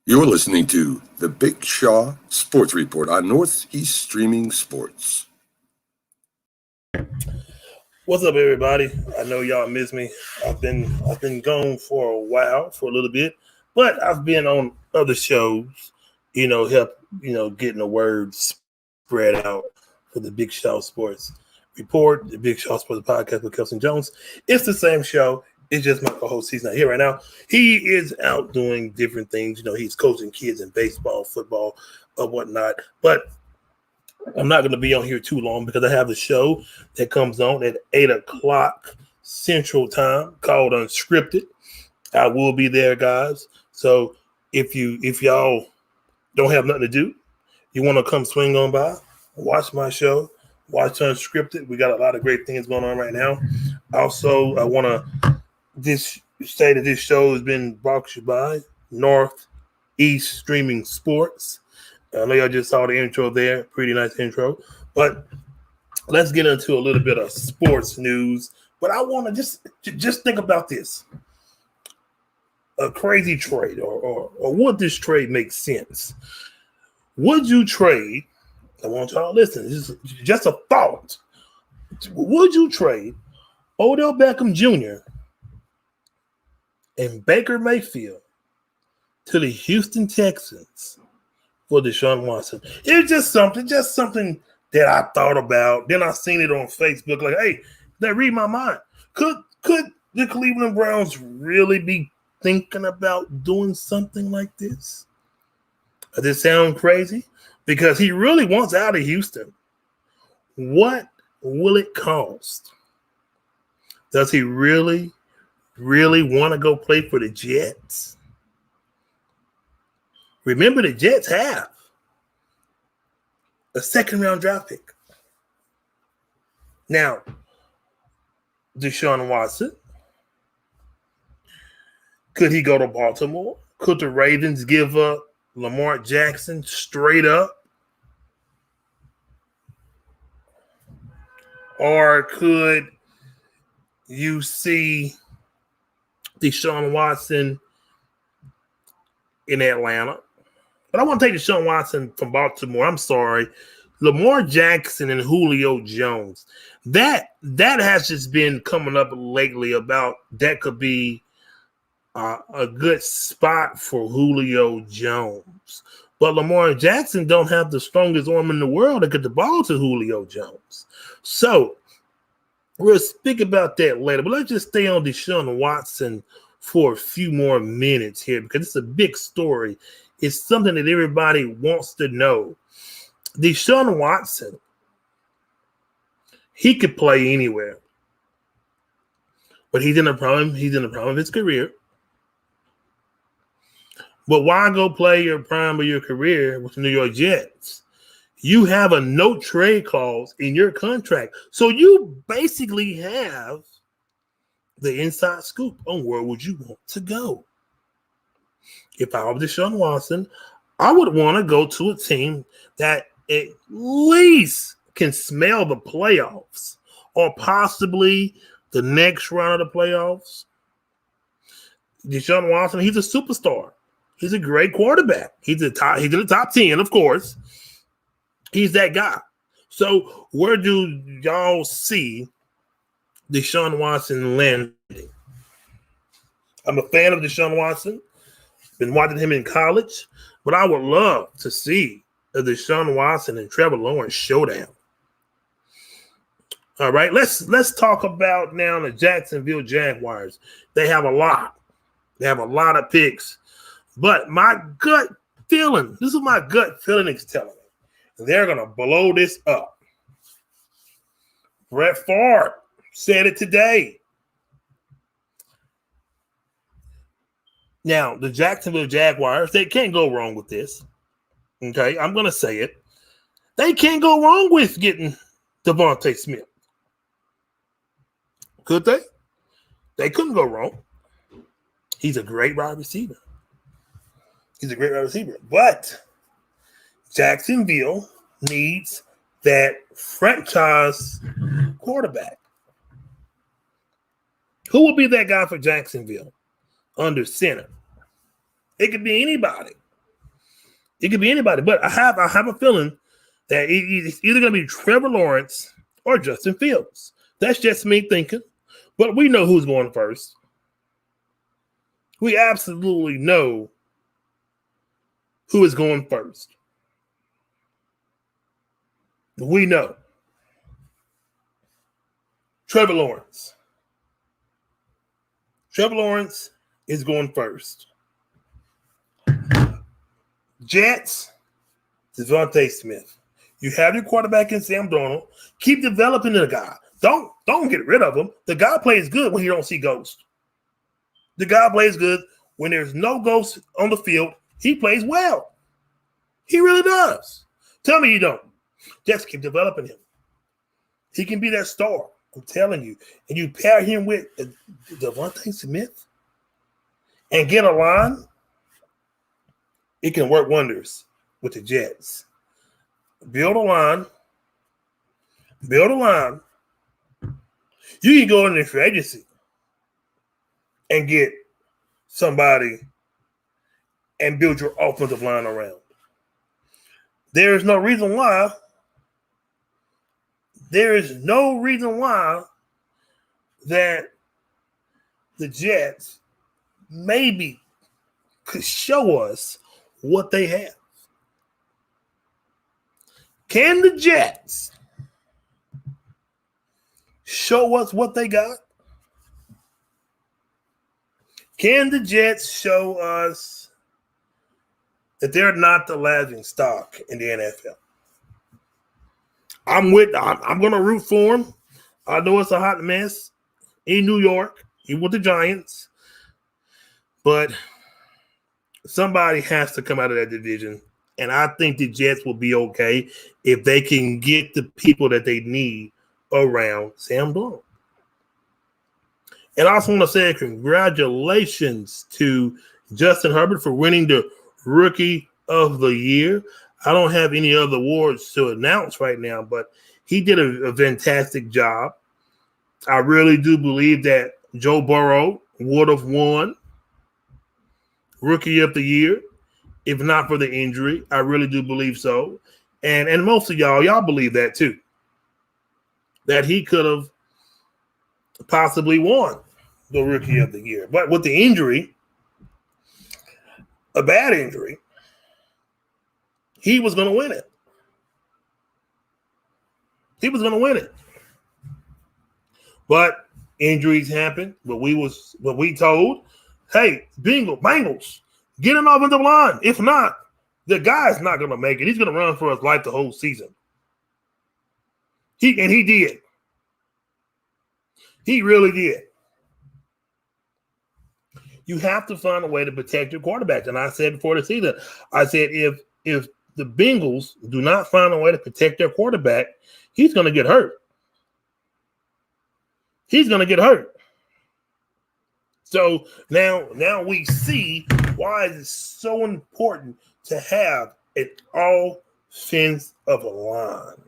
You're listening to the Big Shaw Sports Report on Northeast Streaming Sports. What's up, everybody? I know y'all miss me. I've been gone for a while, for a little bit, but I've been on other shows, getting the word spread out for the Big Shaw Sports Report, the Big Shaw Sports Podcast with Kelson Jones. It's the same show. It's just my co-host. He's not here right now. He is out doing different things. He's coaching kids in baseball, football, or whatnot. But I'm not going to be on here too long because I have a show that comes on at 8 o'clock Central Time called Unscripted. I will be there, guys. So if y'all don't have nothing to do, you want to come swing on by, watch my show, watch Unscripted. We got a lot of great things going on right now. Also, I want to say that this show has been brought to you by Northeast Streaming Sports. I know y'all just saw the intro there. Pretty nice intro. But let's get into a little bit of sports news. But I want to just think about this. A crazy trade, or would this trade make sense? Would you trade? I want y'all to listen. This is just a thought. Would you trade Odell Beckham Jr. and Baker Mayfield to the Houston Texans for Deshaun Watson? It's just something that I thought about. Then I seen it on Facebook. Like, hey, that read my mind. Could the Cleveland Browns really be thinking about doing something like this? Does it sound crazy? Because he really wants out of Houston. What will it cost? Does he really want to go play for the Jets? Remember, the Jets have a second-round draft pick. Now, Deshaun Watson, could he go to Baltimore? Could the Ravens give up Lamar Jackson straight up? Or could you see Deshaun Watson in Atlanta? But I want to take Deshaun Watson from Baltimore. I'm sorry. Lamar Jackson and Julio Jones. That has just been coming up lately about that could be a good spot for Julio Jones. But Lamar Jackson don't have the strongest arm in the world to get the ball to Julio Jones. So we'll speak about that later. But let's just stay on Deshaun Watson for a few more minutes here because it's a big story. It's something that everybody wants to know. Deshaun Watson, he could play anywhere. But he's in the prime of his career. But why go play your prime of your career with the New York Jets? You have a no trade clause in your contract. So you basically have the inside scoop on where would you want to go. If I were Deshaun Watson, I would want to go to a team that at least can smell the playoffs or possibly the next round of the playoffs. Deshaun Watson, he's a superstar. He's a great quarterback. He's in the top 10, of course. He's that guy. So where do y'all see Deshaun Watson landing? I'm a fan of Deshaun Watson. Been watching him in college, but I would love to see a Deshaun Watson and Trevor Lawrence showdown. All right, let's talk about now the Jacksonville Jaguars. They have a lot. They have a lot of picks. But my gut feeling, this is my gut feeling is telling me, they're going to blow this up. Brett Favre said it today. Now, the Jacksonville Jaguars, they can't go wrong with this. Okay, I'm going to say it. They can't go wrong with getting Devontae Smith. Could they? They couldn't go wrong. He's a great wide receiver. But Jacksonville needs that franchise quarterback. Who will be that guy for Jacksonville under center? It could be anybody. It could be anybody, but I have a feeling that it's either going to be Trevor Lawrence or Justin Fields. That's just me thinking, but we know who's going first. We absolutely know who is going first. We know. Trevor Lawrence. Trevor Lawrence is going first. Jets, Devontae Smith. You have your quarterback in Sam Darnold. Keep developing the guy. Don't get rid of him. The guy plays good when you don't see ghosts. The guy plays good when there's no ghosts on the field. He plays well. He really does. Tell me you don't. Just keep developing him. He can be that star. I'm telling you. And you pair him with Devontae Smith and get a line, it can work wonders with the Jets. Build a line. You can go in the free agency and get somebody and build your offensive line around. There is no reason why that the Jets maybe could show us what they have. Can the Jets show us what they got? Can the Jets show us that they're not the laughing stock in the NFL? I'm going to root for them. I know it's a hot mess in New York, even with the Giants. But somebody has to come out of that division. And I think the Jets will be okay if they can get the people that they need around Sam Darnold. And I also want to say congratulations to Justin Herbert for winning the Rookie of the Year. I don't have any other awards to announce right now, but he did a fantastic job. I really do believe that Joe Burrow would have won Rookie of the Year if not for the injury. I really do believe so. And most of y'all believe that too, that he could have possibly won the Rookie of the Year. But with the injury, a bad injury, he was going to win it. He was going to win it. But injuries happen. But we told, hey, Bengals, get an offensive line. If not, the guy's not going to make it. He's going to run for his life the whole season. He did. He really did. You have to find a way to protect your quarterbacks. And I said before the season, I said if the Bengals do not find a way to protect their quarterback, he's going to get hurt. He's going to get hurt. So now we see why it is so important to have an offensive line.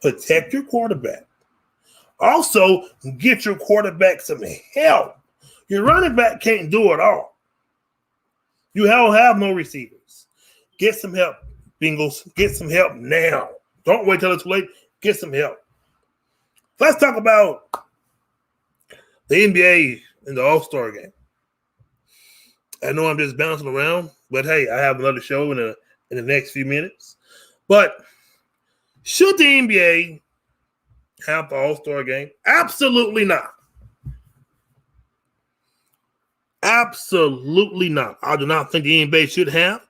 Protect your quarterback. Also, get your quarterback some help. Your running back can't do it all. You don't have no receivers. Get some help, Bengals. Get some help now. Don't wait till it's too late. Get some help. Let's talk about the NBA and the All-Star game. I know I'm just bouncing around, but hey, I have another show in the next few minutes. But should the NBA have the All-Star game? Absolutely not. Absolutely not. I do not think the NBA should have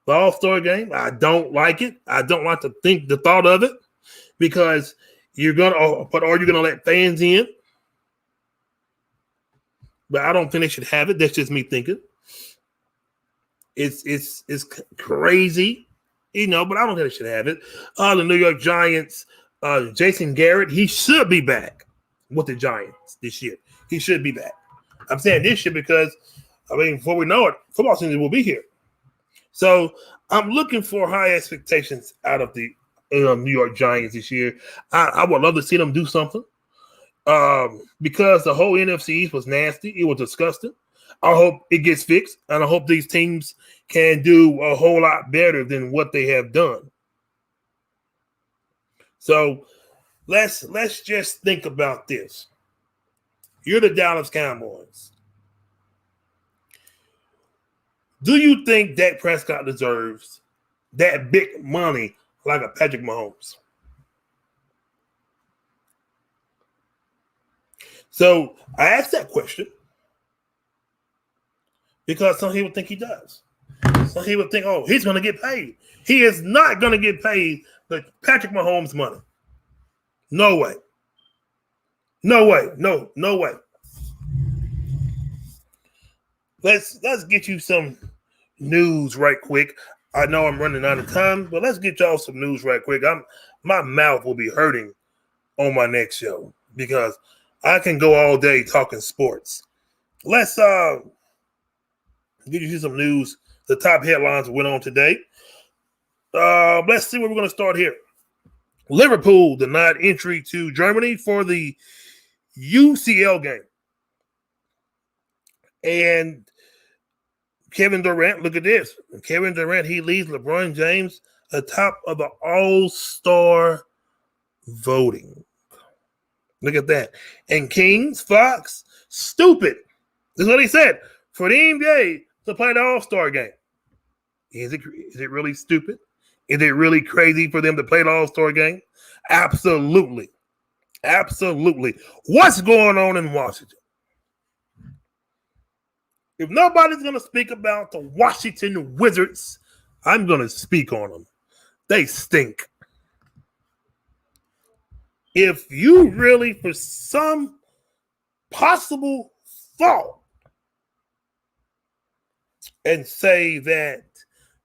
the All-Star game. I don't like it. I don't like to think the thought of it because are you going to let fans in? But I don't think they should have it. That's just me thinking. It's crazy, but I don't think they should have it. The New York Giants, Jason Garrett, he should be back with the Giants this year. He should be back. I'm saying this year because, before we know it, football season will be here. So I'm looking for high expectations out of the New York Giants this year. I would love to see them do something because the whole NFC East was nasty. It was disgusting. I hope it gets fixed, and I hope these teams can do a whole lot better than what they have done. So let's just think about this. You're the Dallas Cowboys. Do you think Dak Prescott deserves that big money like a Patrick Mahomes? So I asked that question because some people think he does. Some people think, oh, he's going to get paid. He is not going to get paid the Patrick Mahomes money. No way. No way. No way. Let's get you some news right quick. I know I'm running out of time, but let's get y'all some news right quick. My mouth will be hurting on my next show because I can go all day talking sports. Let's get you some news. The top headlines went on today. Let's see where we're going to start here. Liverpool denied entry to Germany for the UCL game. And Kevin Durant, look at this. Kevin Durant, he leads LeBron James atop of the All-Star voting. Look at that. And Kings, Fox, stupid. That's what he said. For the NBA to play the All-Star game. Is it really stupid? Is it really crazy for them to play the All-Star game? Absolutely. Absolutely. What's going on in Washington? If nobody's going to speak about the Washington Wizards, I'm going to speak on them. They stink. If you really, for some possible thought, and say that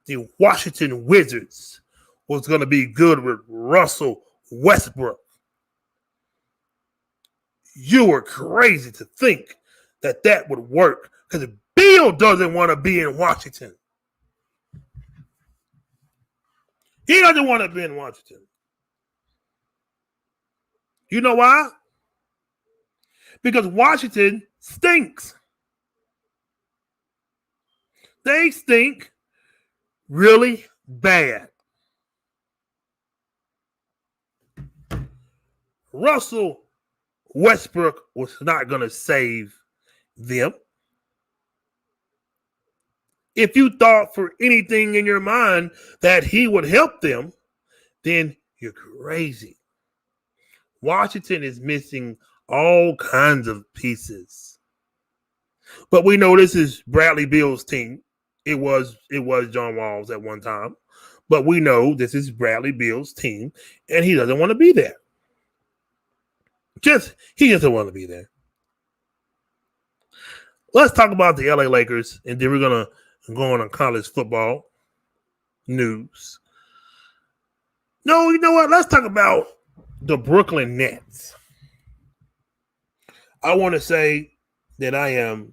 the Washington Wizards was going to be good with Russell Westbrook, you were crazy to think that that would work because Bill doesn't want to be in Washington. He doesn't want to be in Washington. You know why? Because Washington stinks. They stink really bad. Russell Westbrook was not going to save them. If you thought for anything in your mind that he would help them, then you're crazy. Washington is missing all kinds of pieces. But we know this is Bradley Beal's team. It was John Wall's at one time. But we know this is Bradley Beal's team, and he doesn't want to be there. He doesn't want to be there. Let's talk about the LA Lakers, and then we're going to go on college football news. No, you know what? Let's talk about the Brooklyn Nets. I want to say that I am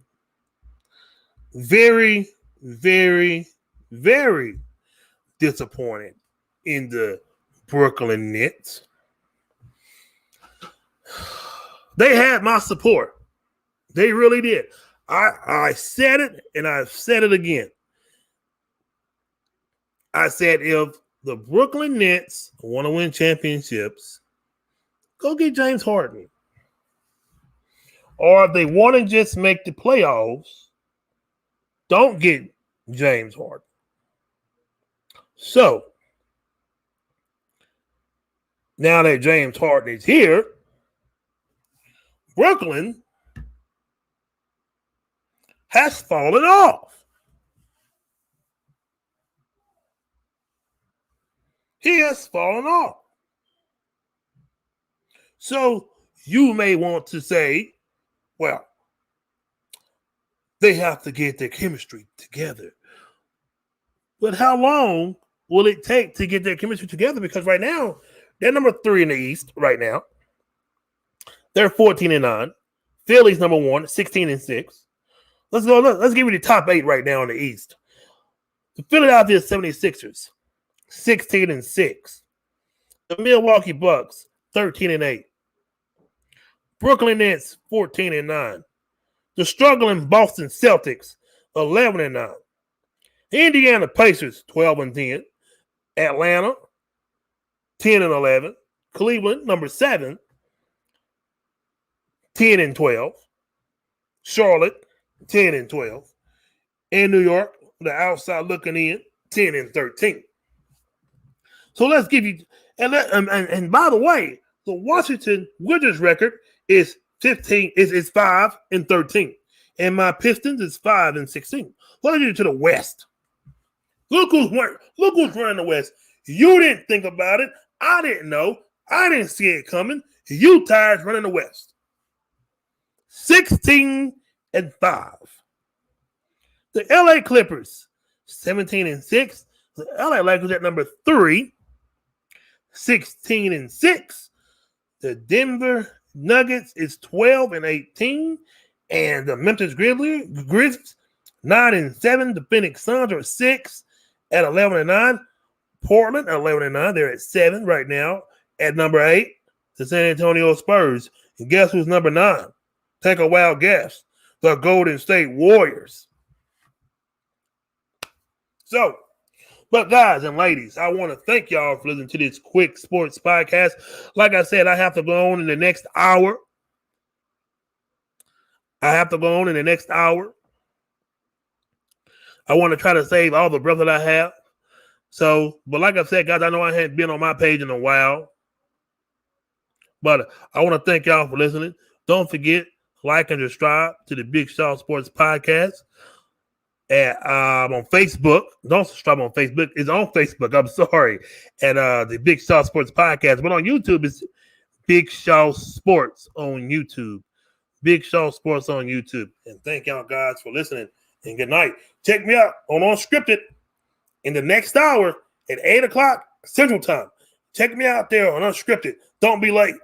very, very, very disappointed in the Brooklyn Nets. They had my support. They really did. I said it, and I've said it again. I said if the Brooklyn Nets want to win championships, go get James Harden. Or if they want to just make the playoffs, don't get James Harden. So, now that James Harden is here, Brooklyn has fallen off. He has fallen off. So, you may want to say, well, they have to get their chemistry together. But how long will it take to get their chemistry together? Because right now, they're number 3 in the East right now. They're 14-9. Philly's number 1, 16-6. Let's go. Let's give you the top 8 right now in the East. The Philadelphia 76ers, 16-6. The Milwaukee Bucks, 13-8. Brooklyn Nets, 14-9. The struggling Boston Celtics, 11-9. Indiana Pacers, 12-10. Atlanta, 10-11. Cleveland, number 7, 10-12. Charlotte, 10-12. And New York, the outside looking in, 10-13. So let's give you, and by the way, the Washington Wizards record is 5-13, and my Pistons is 5-16. Let's get to the West. Look who's running the West. You didn't think about it. I didn't know. I didn't see it coming. Utah's running the West. 16-5. The LA Clippers, 17-6. The LA Lakers at number 3, 16-6. The Denver Nuggets is 12-18. And the Memphis Grizzlies, 9-7. The Phoenix Suns are 6 at 11-9. Portland, 11-9. They're at 7 right now. At number 8, the San Antonio Spurs. And guess who's number 9? Take a wild guess. The Golden State Warriors. So, but guys and ladies, I want to thank y'all for listening to this quick sports podcast. Like I said, I have to go on in the next hour. I want to try to save all the breath that I have. So, but like I said, guys, I know I hadn't been on my page in a while. But I want to thank y'all for listening. Don't forget, like and subscribe to the Big Shaw Sports Podcast. On Facebook. Don't subscribe on Facebook. It's on Facebook. I'm sorry. At the Big Shaw Sports Podcast. But on YouTube, it's Big Shaw Sports on YouTube. Big Shaw Sports on YouTube. And thank y'all guys for listening. And good night. Check me out on Unscripted in the next hour at 8 o'clock Central Time. Check me out there on Unscripted. Don't be late.